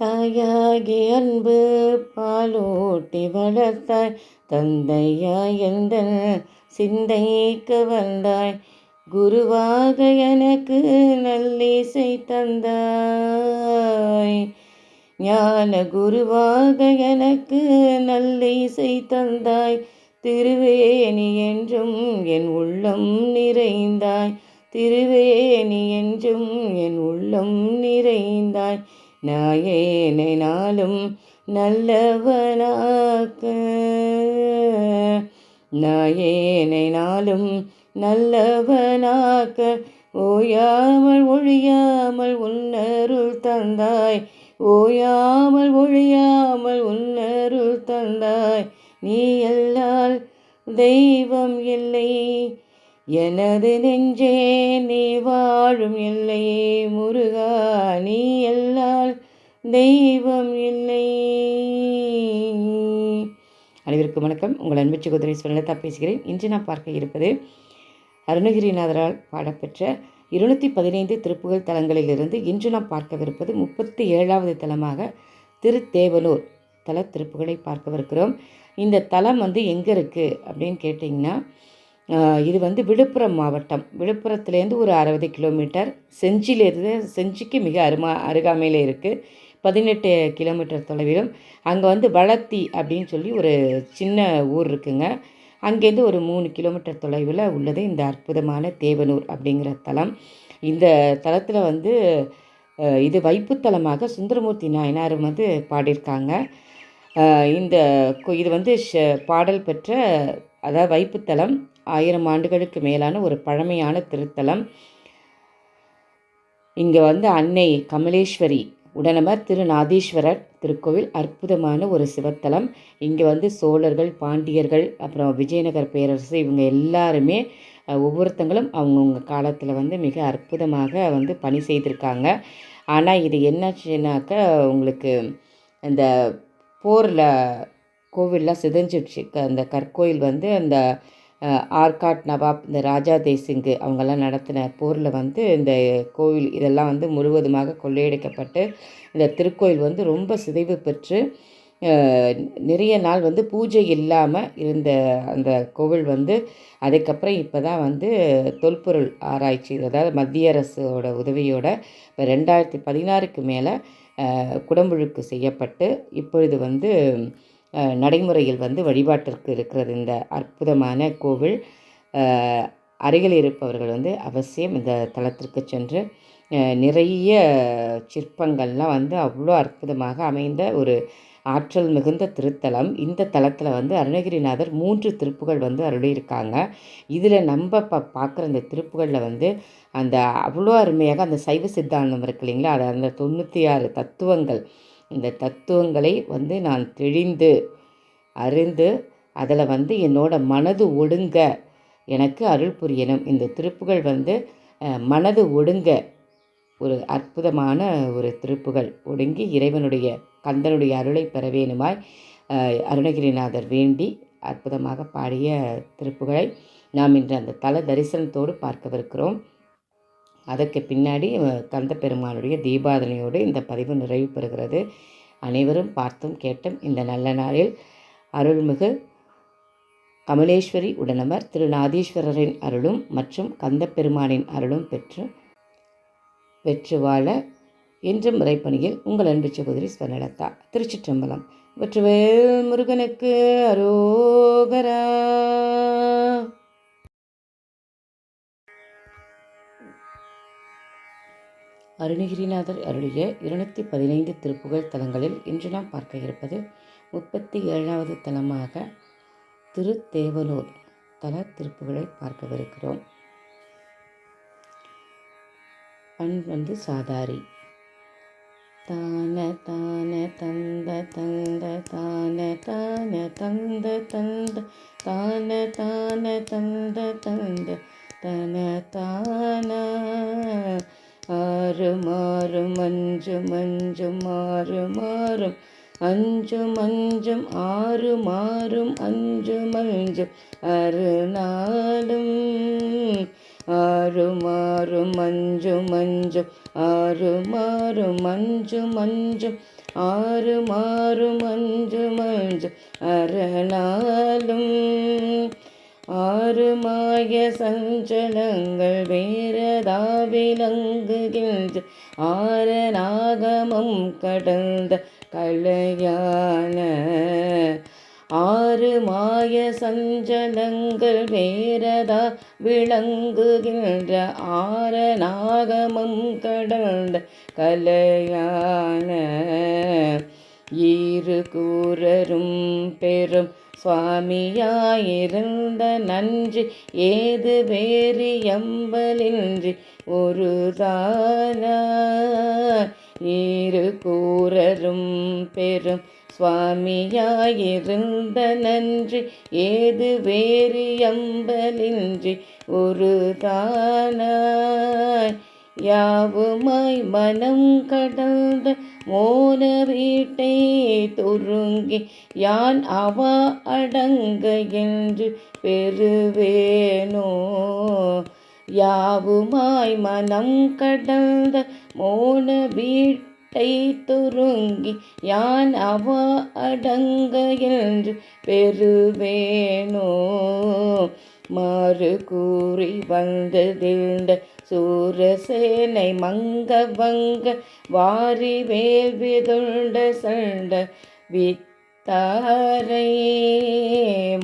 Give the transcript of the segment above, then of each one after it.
தாயாகி அன்பு பாலூட்டி வளர்த்தாய், தந்தையாய் எந்தன் சிந்தைக்கு வந்தாய், குருவாக எனக்கு நல்லிசை தந்தாய். ஞான குருவாக எனக்கு நல்லிசை தந்தாய், திருவேணி என்றும் என் உள்ளம் நிறைந்தாய், திருவேணி என்றும் என் உள்ளம் நிறைந்தாய். நாயேனை நாளும் நல்லவனாக்க, நாயேனை நாளும் நல்லவனாக்க, ஓயாமல் ஒழியாமல் உன்னருள் தந்தாய், ஓயாமல் ஒழியாமல் உன்னருள் தந்தாய். நீ எல்லால் தெய்வம் இல்லை, எனது நெஞ்சே நீ வாழும் இல்லை, முருகா நீ எல்லால் தெய்வம் இல்லை. அனைவருக்கும் வணக்கம். உங்கள் அன்பு சகோதரி ஸ்வர்ணலதா பேசுகிறேன். இன்று நான் பார்க்க இருப்பது அருணகிரிநாதரால் பாடப்பெற்ற 215 திருப்புகழ் தலங்களிலிருந்து இன்று நாம் பார்க்கவிருப்பது 37வது தலமாக திருத்தேவனூர் தல திருப்புகளை பார்க்கவிருக்கிறோம். இந்த தலம் எங்கே இருக்குது அப்படின்னு கேட்டிங்கன்னா, இது விழுப்புரம் மாவட்டம். விழுப்புரத்துலேருந்து ஒரு 60 கிலோமீட்டர், செஞ்சிக்கு மிக அருகாமையில் இருக்குது. 18 கிலோமீட்டர் தொலைவிலும். அங்கே வளத்தி அப்படின்னு சொல்லி ஒரு சின்ன ஊர் இருக்குங்க. அங்கேருந்து ஒரு 3 கிலோமீட்டர் தொலைவில் உள்ளது இந்த அற்புதமான தேவனூர் அப்படிங்கிற தலம். இந்த தலத்தில் இது வைப்புத்தலமாக சுந்தரமூர்த்தி நாயனாரும் பாடியிருக்காங்க. இது பாடல் பெற்ற, அதாவது வைப்புத்தலம், 1000 ஆண்டுகளுக்கு மேலான ஒரு பழமையான திருத்தலம். இங்கே அன்னை கமலேஸ்வரி உடனமர் திருநாதீஸ்வரர் திருக்கோவில், அற்புதமான ஒரு சிவத்தலம். இங்கே சோழர்கள், பாண்டியர்கள், அப்புறம் விஜயநகர் பேரரசு, இவங்க எல்லாருமே ஒவ்வொருத்தங்களும் அவங்கவுங்க காலத்தில் மிக அற்புதமாக பணி செய்திருக்காங்க. ஆனால் இது என்னாச்சுனாக்க, உங்களுக்கு இந்த போரில் கோவில்லாம் சிதைஞ்சிடுச்சு. அந்த கற்கோயில் அந்த ஆர்காட் நவாப், இந்த ராஜா தேசிங்கு அவங்கெல்லாம் நடத்தின போரில் இந்த கோவில் இதெல்லாம் முழுவதுமாக கொள்ளையடிக்கப்பட்டு இந்த திருக்கோயில் ரொம்ப சிதைவு பெற்று நிறைய நாள் பூஜை இல்லாமல் இருந்த அந்த கோவில் அதுக்கப்புறம் இப்போ தான் தொல்பொருள் ஆராய்ச்சி, அதாவது மத்திய அரசோட உதவியோட 2016க்கு மேலே குடமுழுக்கு செய்யப்பட்டு இப்பொழுது நடைமுறையில் வழிபாட்டிற்கு இருக்கிறது இந்த அற்புதமான கோவில். அருகில் இருப்பவர்கள் அவசியம் இந்த தலத்திற்கு சென்று நிறைய சிற்பங்கள்லாம் அவ்வளோ அற்புதமாக அமைந்த ஒரு ஆற்றல் மிகுந்த திருத்தலம். இந்த தலத்தில் அருணகிரிநாதர் 3 திருப்புகள் அருளியிருக்காங்க. இதில் நம்ம பார்க்குற இந்த திருப்புகளில் அந்த அவ்வளோ அருமையாக அந்த சைவ சித்தாந்தம் இருக்கு இல்லைங்களா, அது அந்த 96 தத்துவங்கள், இந்த தத்துவங்களை நான் தெளிந்து அறிந்து அதில் என்னோட மனது ஒடுங்க எனக்கு அருள் புரியணும். இந்த திருப்புகள் மனது ஒடுங்க ஒரு அற்புதமான ஒரு திருப்புகள். ஒடுங்கி இறைவனுடைய கந்தனுடைய அருளை பெற வேணுமாய் அருணகிரிநாதர் வேண்டி அற்புதமாக பாடிய திருப்புகளை நாம் இன்று அந்த தல தரிசனத்தோடு பார்க்கவிருக்கிறோம். அதற்கு பின்னாடி கந்த பெருமானுடைய தீபாதனையோடு இந்த பதிவு நிறைவு பெறுகிறது. அனைவரும் பார்த்தும் கேட்டும் இந்த நல்ல நாளில் அருள்மிகு கமலேஸ்வரி உடனமர் திருநாதீஸ்வரரின் அருளும் மற்றும் கந்த பெருமானின் அருளும் பெற்று வாழ என்றும் இறைப்பணியில் உங்கள் அன்பு சகோதரி ஸ்வர்ணலதா. திருச்சிற்றம்பலம். வெற்றிவேல் முருகனுக்கு அரோகரா. அருணகிரிநாதர் அருளிய 215 திருப்புகழ் தலங்களில் இன்று நாம் பார்க்க இருப்பது 37வது தலமாக திருத்தேவனூர் தல திருப்புகளை பார்க்கவிருக்கிறோம். பண் சாதாரி. தான தான தந்த தந்த தான தான தந்த தந்த தான தான தந்த தந்த தன தான ஆறு மாறும் அஞ்சும் அஞ்சும் ஆறு மாறும் அஞ்சும் அஞ்சும் ஆறு மாறும் அஞ்சும் அஞ்சும் அருநாளும் ஆறு மாறும் அஞ்சும் அஞ்சும் ஆறு மாறும் அஞ்சும் அஞ்சும் ஆறும் ஆறும் அஞ்சும் அஞ்சும் அரணாலும் ஆறு மாய சஞ்சலங்கள் வேறதா விளங்குகின்ற ஆரநாகமம் கடந்த கலையான ஆறு மாய சஞ்சலங்கள் வேறதா விளங்குகின்ற ஆரநாகமம் கடந்த கலையான ஈறு கூறரும் பெரும் சுவாமியாயிருந்த நன்றி ஏது வேறு எம்பலின்றி ஒரு தானா ஈறு கூறரும் பெரும் சுவாமியாயிருந்த நன்றி ஏது வேறு எம்பலின்றி ஒரு தானாய் யாவுமாய் மனம் கடந்த மோன வீட்டை துருங்கி யான் அவா அடங்க என்று பெறுவேனோ யாவுமாய் மனம் கடந்த மோன வீட்டை துருங்கி யான் அவா அடங்க என்று பெறுவேனோ மாறு கூறி வந்ததில்ந்த சூரசேனை மங்க வங்க வாரி வேள்விதுண்ட சண்ட வித்தாரை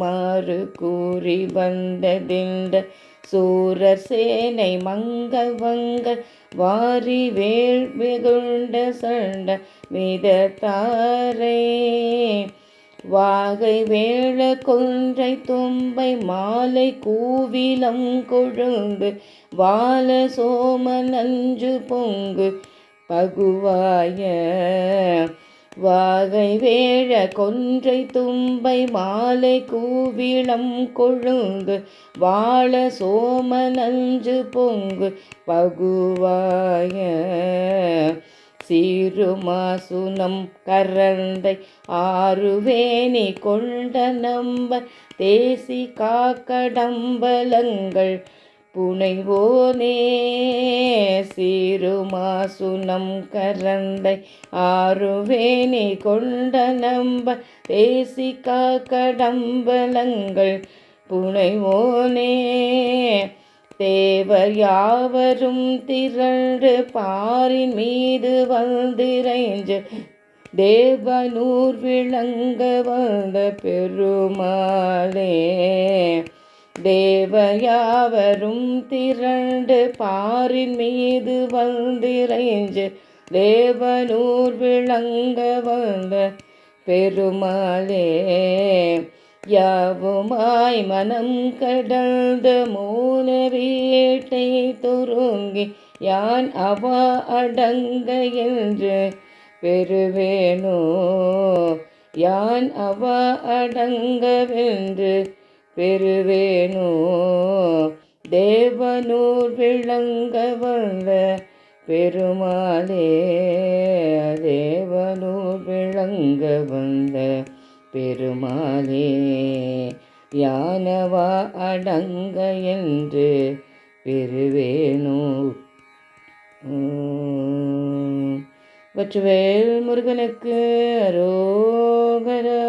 மாறு கூறி வந்ததில்ந்த சூரசேனை மங்க வங்க வாரி வேள்விதுண்ட சண்ட விதத்தாரை வாகை வேள கொன்றை தும்பை மாலை கூவிலம் கொழுந்து வால சோம நஞ்சு பொங்கு பகுவாய வாகை வேழ கொன்றை தும்பை மாலை கூவிளம் கொழுந்து வாழ சோம நஞ்சு பொங்கு பகுவாய சீருமாசுனம் கரந்தை ஆறுவேணி கொண்ட நம்ப தேசி காக்கடம்பலங்கள் புனைவோனே சீருமாசுனம் கரந்தை ஆறுவேணி கொண்ட நம்ப தேசி காக்கடம்பலங்கள் புனைவோனே தேவர் யாவரும் திரண்டு பாரின் மீது வந்திரைஞ்சு தேவனூர் விளங்க வந்த பெருமாளே தேவர் யாவரும் திரண்டு பாரின் மீது வந்திரைஞ்சு தேவனூர் விளங்க வந்த பெருமாளே யாவுமாய் மனம் கடந்த மோன வீட்டை துருங்கி யான் அவா அடங்க என்று பெறுவேனோ யான் அவா அடங்கவென்று பெறுவேனோ தேவனூர் விளங்க வந்த பெருமாளே தேவனூர் விளங்க வந்த பெருமாளே யானவா அடங்க என்று பெறுவேனோ வெற்றிவேல் முருகனுக்கு அரோகரா.